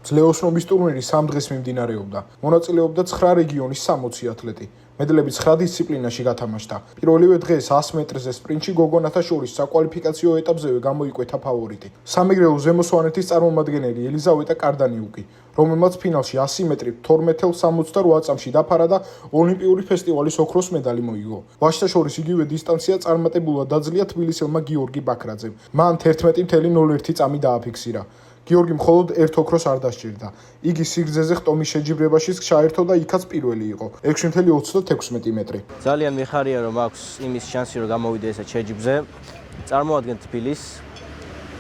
ძლეოსნობის ტურნირი 3 დღეს მიმდინარეობდა. მონაწილეობდა 9 რეგიონის 60 ათლეტი. მედლები 9 დისციპლინაში გათამაშდა. პირველივე დღეს 100 მეტრზე სპრინტში გოგონათა შორის საკვალიფიკაციო ეტაპზევე გამოიკვეთა ფავორიტი. სამეგრელო ზემო სვანეთის წარმომადგენელი ელიზავეტა კარდანიუკი, რომელმაც ფინალში 100 მეტრით 12.68 წამში დაფარა და ოლიმპიური ფესტივალის ოქროს медаლი მოიგო. ვაჟთა შორის იგივე დისტანცია წარმატებულად დაძლია თბილისელმა გიორგი ბაქრაძემ. მან 11.01 წამი დააფიქსირა. გიორგი მხოლოდ ერთ ოქროს არ დასჭირდა. იგი სიგრძეზე ხტომის შეჯიბრებაშიც ჩაერთო და იქაც პირველი იყო. 6.36 მეტრი. ძალიან მიხარია, რომ აქვს იმის შანსი, რომ გამოვიდე ესეთ შეჯიბრზე. წარმოადგენთ თბილისს.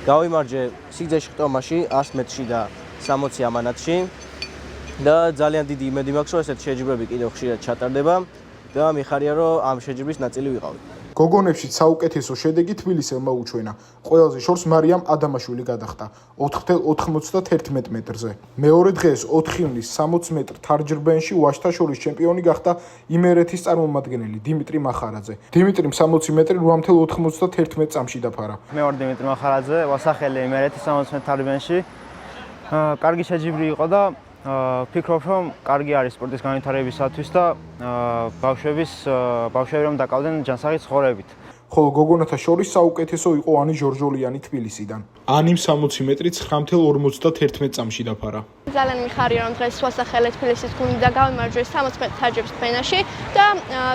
გავიმარჯვე სიგრძეში ხტომაში 100 მეტრში და 60 ამანათში. და ძალიან დიდი იმედი მაქვს, რომ ესეთ შეჯიბრები კიდევ ხშირად ჩატარდება და მიხარია, რომ ამ შეჯიბრის ნაწილი ვიყავი. გოგონებში საუკეთესო შედეგი თბილისელმა უჩვენა. ყველაზე შორს მარიამ ადამაშვილი გადახტა 4.91 მეტრზე. მეორე დღეს 4 ივნის 60 მეტრ თარჯრბენში ვაჟთა შორის ჩემპიონი გახდა იმერეთის წარმომადგენელი დიმიტრი მახარაძე. დიმიტრიმ 60 მეტრი 8.91 წამში დაფარა. მე ვარ დიმიტრი მახარაძე, ვასახელი იმერეთის 60 მეტრ თარჯრბენში. კარგი შეჯიბრი იყო და ვფიქრობ, რომ კარგი არის სპორტის განვითარებისათვის და ბავშვები რომ დაკავდნენ ჯანსაღი ცხოვრებით. ხოლო გოგონათა შორის საუკეთესო იყო ანი ჟორჟოლიანი თბილისიდან. ანიმ 60 მეტრი 9.51 წამში დაფარა. ძალიან მიხარია, რომ დღეს ვასახელე თბილისის გუნდი და გავიმარჯვე 60 მეტრ თარჯებს ფენაში და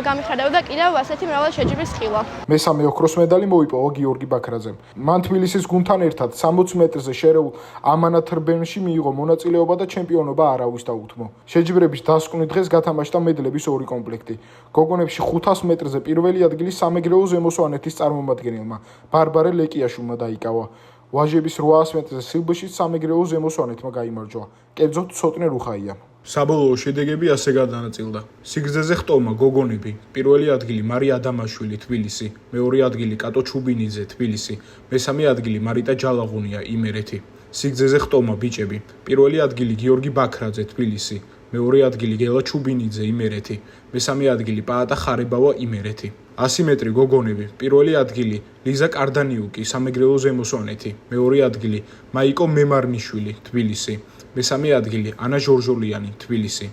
გამიხარებოდა კიდევ ასეთი მრავალი შეჯიბრის ხილვა. მესამე ოქროს медаლი მოიპოვა გიორგი ბაქრაძემ. მან თბილისის გუნდთან ერთად 60 მეტრზე შერეულ ამანათრბენში მიიღო მონაწილეობა და ჩემპიონობა არავის დაუთმო. შეჯიბრების დასკვნით დღეს გათამაშდა მედლების ორი კომპლექტი. გოგონებში 500 მეტრზე პირველი ადგილი სამეგრელო ზემო სვანეთის წარმომადგენელმა ბარბარე ლეკიაშვილმა დაიკავა. ვაჟების 800 მეტრზე სილბშიც სამეგრელო ზემო სვანეთმა გაიმარჯვა. კერძოდ ცოტნე რუხაია. საბოლოო შედეგები ასე გადანაწილდა. სიგრძეზე ხტომა გოგონები. პირველი ადგილი მარია ადამაშვილი თბილისი, მეორე ადგილი კატო ჩუბინიძე თბილისი, მესამე ადგილი მარიტა ჯალაღუნია იმერეთი. სიგრძეზე ხტომა ბიჭები. პირველი ადგილი გიორგი ბაქრაძე თბილისი, მეორე ადგილი გელა ჩუბინიძე იმერეთი, მესამე ადგილი პაატა ხარებავა იმერეთი. 100 მეტრი გოგონები. პირველი ადგილი ლიზა კარდანიუკი სამეგრელო ზემო სვანეთი, მეორე ადგილი მაიკო მემარნიშვილი თბილისი, მესამე ადგილი ანა ჟორჟოლიანი თბილისი.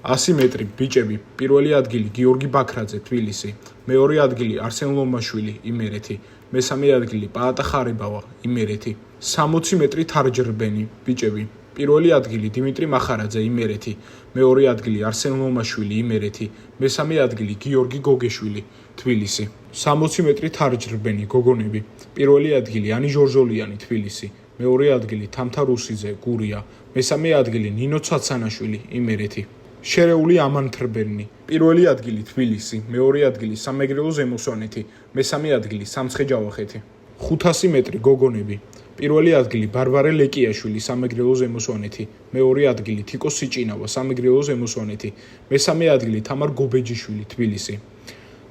100 მეტრი ბიჭები. პირველი ადგილი გიორგი ბაქრაძე თბილისი, მეორე ადგილი არსენ ლომაშვილი იმერეთი, მესამე ადგილი პაატა ხარებავა იმერეთი. 60 მეტრი თარჯრბენი ბიჭები. პირველი ადგილი დიმიტრი მახარაძე იმერეთი, მეორე ადგილი არსენ ლომაშვილი იმერეთი, მესამე ადგილი გიორგი გოგეშვილი თბილისი. 60 მეტრი თარჯრბენი გოგონები. პირველი ადგილი ანი ჟორჟოლიანი თბილისი, მეორე ადგილი თამთა რუსიძე გურია, მესამე ადგილი ნინო ცაცანაშვილი იმერეთი. შერეული ამანთრბენი. პირველი ადგილი თბილისი, მეორე ადგილი სამეგრელო ზემო სვანეთი, მესამე ადგილი სამცხე-ჯავახეთი. 500 მეტრი გოგონები. პირველი ადგილი ბარბარე ლეკიაშვილი სამეგრელო ზემო სვანეთი, მეორე ადგილი თიკო სიჭინავა სამეგრელო ზემო სვანეთი, მესამე ადგილი თამარ გობეჯიშვილი თბილისი.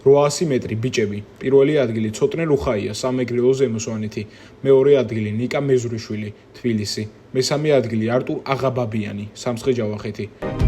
800 მეტრი ბიჭები. პირველი ადგილი ცოტნე რუხაია სამეგრელო ზემო სვანეთი, მეორე ადგილი ნიკა მეზრიშვილი თბილისი, მესამე ადგილი არტურ აღაბაბიანი სამცხე-ჯავახეთი.